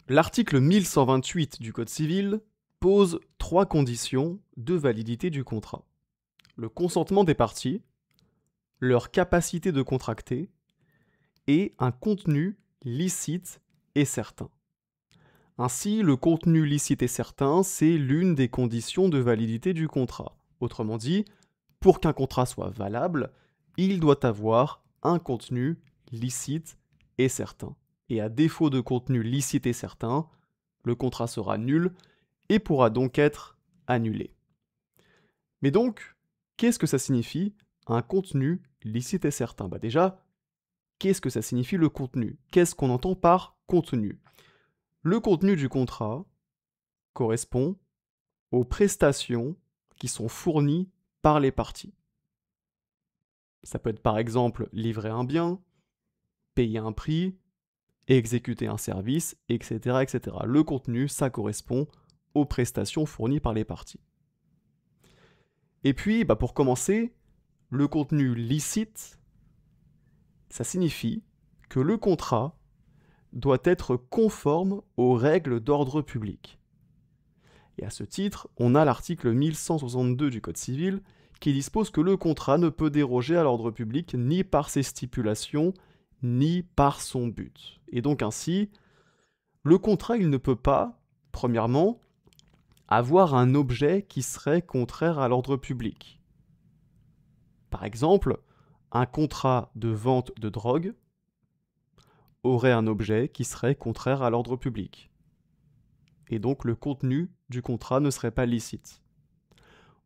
L'article 1128 du Code civil pose 3 conditions de validité du contrat. Le consentement des parties, leur capacité de contracter et un contenu licite et certain. Ainsi, le contenu licite et certain, c'est l'une des conditions de validité du contrat. Autrement dit, pour qu'un contrat soit valable, il doit avoir un contenu licite et certain. Et à défaut de contenu licite et certain, le contrat sera nul et pourra donc être annulé. Mais donc, qu'est-ce que ça signifie un contenu licite et certain? Déjà, qu'est-ce que ça signifie le contenu? Qu'est-ce qu'on entend par contenu? Le contenu du contrat correspond aux prestations qui sont fournies par les parties. Ça peut être par exemple livrer un bien, payer un prix, exécuter un service, etc., etc. Le contenu, ça correspond aux prestations fournies par les parties. Et puis, pour commencer, le contenu licite, ça signifie que le contrat doit être conforme aux règles d'ordre public. Et à ce titre, on a l'article 1162 du Code civil qui dispose que le contrat ne peut déroger à l'ordre public ni par ses stipulations, ni par son but. Et donc ainsi, le contrat, il ne peut pas, premièrement, avoir un objet qui serait contraire à l'ordre public. Par exemple, un contrat de vente de drogue aurait un objet qui serait contraire à l'ordre public. Et donc le contenu du contrat ne serait pas licite.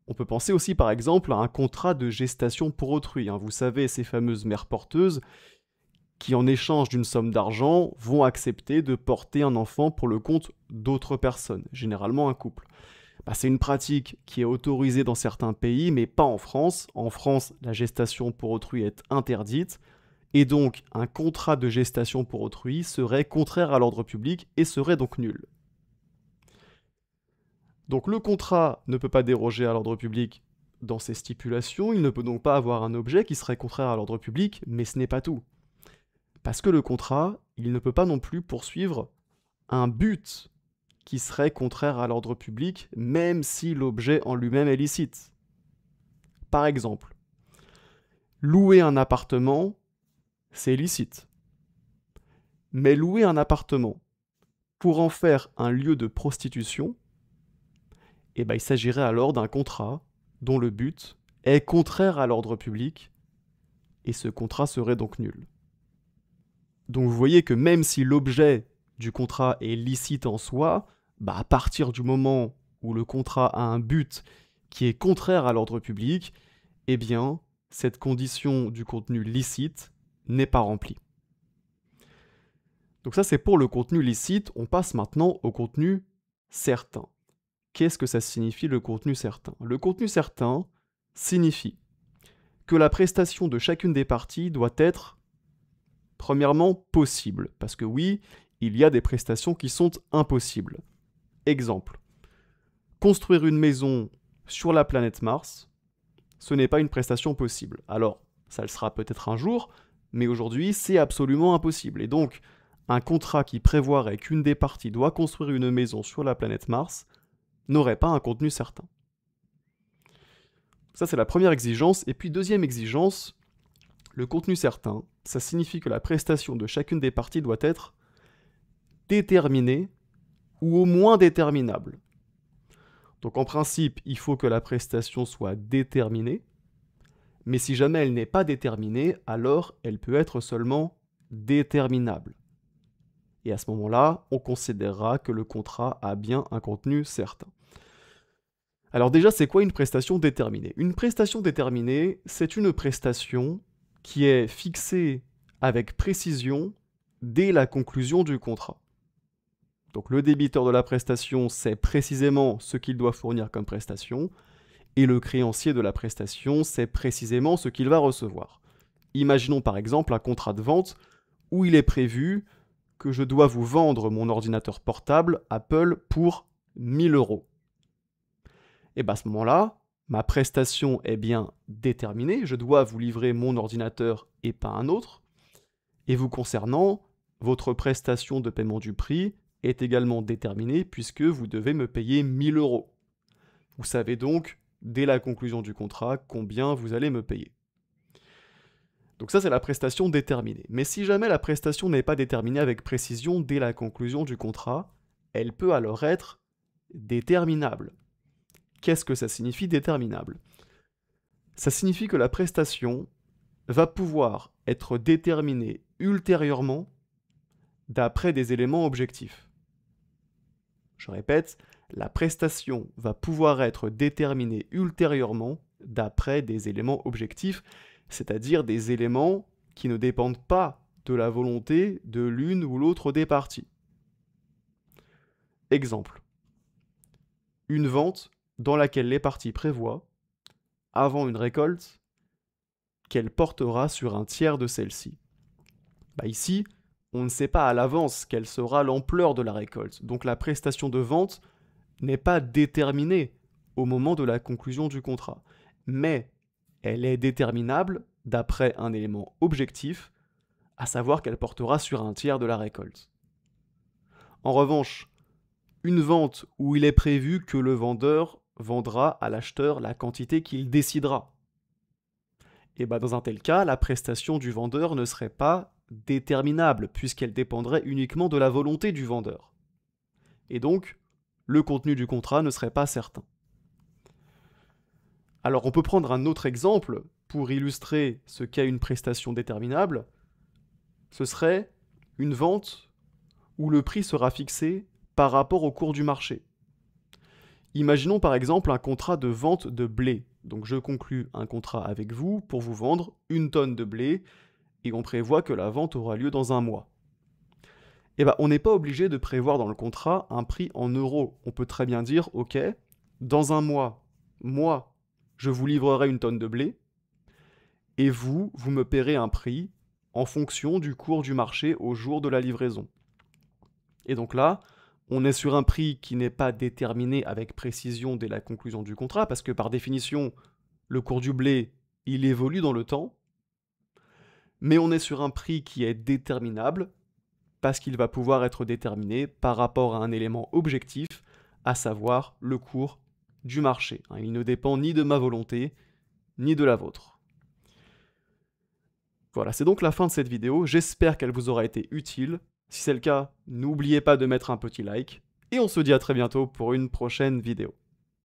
On peut penser aussi par exemple à un contrat de gestation pour autrui. Vous savez, ces fameuses mères porteuses qui, en échange d'une somme d'argent, vont accepter de porter un enfant pour le compte d'autres personnes, généralement un couple. C'est une pratique qui est autorisée dans certains pays, mais pas en France. En France, la gestation pour autrui est interdite, et donc un contrat de gestation pour autrui serait contraire à l'ordre public et serait donc nul. Donc le contrat ne peut pas déroger à l'ordre public dans ses stipulations, il ne peut donc pas avoir un objet qui serait contraire à l'ordre public, mais ce n'est pas tout. Parce que le contrat, il ne peut pas non plus poursuivre un but qui serait contraire à l'ordre public, même si l'objet en lui-même est licite. Par exemple, louer un appartement, c'est licite. Mais louer un appartement pour en faire un lieu de prostitution, il s'agirait alors d'un contrat dont le but est contraire à l'ordre public, et ce contrat serait donc nul. Donc vous voyez que même si l'objet du contrat est licite en soi, à partir du moment où le contrat a un but qui est contraire à l'ordre public, cette condition du contenu licite n'est pas remplie. Donc ça c'est pour le contenu licite, on passe maintenant au contenu certain. Qu'est-ce que ça signifie le contenu certain? Le contenu certain signifie que la prestation de chacune des parties doit être, premièrement, possible. Parce que oui, il y a des prestations qui sont impossibles. Exemple, construire une maison sur la planète Mars, ce n'est pas une prestation possible. Alors, ça le sera peut-être un jour, mais aujourd'hui, c'est absolument impossible. Et donc, un contrat qui prévoirait qu'une des parties doit construire une maison sur la planète Mars n'aurait pas un contenu certain. Ça, c'est la première exigence. Et puis, deuxième exigence, le contenu certain, ça signifie que la prestation de chacune des parties doit être déterminée ou au moins déterminable. Donc en principe, il faut que la prestation soit déterminée, mais si jamais elle n'est pas déterminée, alors elle peut être seulement déterminable. Et à ce moment-là, on considérera que le contrat a bien un contenu certain. Alors déjà, c'est quoi une prestation déterminée? Une prestation déterminée, c'est une prestation qui est fixée avec précision dès la conclusion du contrat. Donc le débiteur de la prestation sait précisément ce qu'il doit fournir comme prestation, et le créancier de la prestation sait précisément ce qu'il va recevoir. Imaginons par exemple un contrat de vente où il est prévu que je dois vous vendre mon ordinateur portable Apple pour 1000 €. Et à ce moment-là, ma prestation est bien déterminée, je dois vous livrer mon ordinateur et pas un autre. Et vous concernant, votre prestation de paiement du prix est également déterminé puisque vous devez me payer 1000 €. Vous savez donc, dès la conclusion du contrat, combien vous allez me payer. Donc ça, c'est la prestation déterminée. Mais si jamais la prestation n'est pas déterminée avec précision dès la conclusion du contrat, elle peut alors être déterminable. Qu'est-ce que ça signifie déterminable? Ça signifie que la prestation va pouvoir être déterminée ultérieurement d'après des éléments objectifs. Je répète, la prestation va pouvoir être déterminée ultérieurement d'après des éléments objectifs, c'est-à-dire des éléments qui ne dépendent pas de la volonté de l'une ou l'autre des parties. Exemple. Une vente dans laquelle les parties prévoient, avant une récolte, qu'elle portera sur un tiers de celle-ci. Ici, on ne sait pas à l'avance quelle sera l'ampleur de la récolte, donc la prestation de vente n'est pas déterminée au moment de la conclusion du contrat, mais elle est déterminable d'après un élément objectif, à savoir qu'elle portera sur un tiers de la récolte. En revanche, une vente où il est prévu que le vendeur vendra à l'acheteur la quantité qu'il décidera. Et dans un tel cas, la prestation du vendeur ne serait pas déterminable, puisqu'elle dépendrait uniquement de la volonté du vendeur. Et donc, le contenu du contrat ne serait pas certain. Alors on peut prendre un autre exemple pour illustrer ce qu'est une prestation déterminable. Ce serait une vente où le prix sera fixé par rapport au cours du marché. Imaginons par exemple un contrat de vente de blé. Donc je conclus un contrat avec vous pour vous vendre 1 tonne de blé et on prévoit que la vente aura lieu dans un mois. On n'est pas obligé de prévoir dans le contrat un prix en euros. On peut très bien dire, ok, dans un mois, moi, je vous livrerai 1 tonne de blé et vous me paierez un prix en fonction du cours du marché au jour de la livraison. Et donc là, on est sur un prix qui n'est pas déterminé avec précision dès la conclusion du contrat, parce que par définition, le cours du blé, il évolue dans le temps, mais on est sur un prix qui est déterminable, parce qu'il va pouvoir être déterminé par rapport à un élément objectif, à savoir le cours du marché. Il ne dépend ni de ma volonté, ni de la vôtre. Voilà, c'est donc la fin de cette vidéo, j'espère qu'elle vous aura été utile. Si c'est le cas, n'oubliez pas de mettre un petit like, et on se dit à très bientôt pour une prochaine vidéo.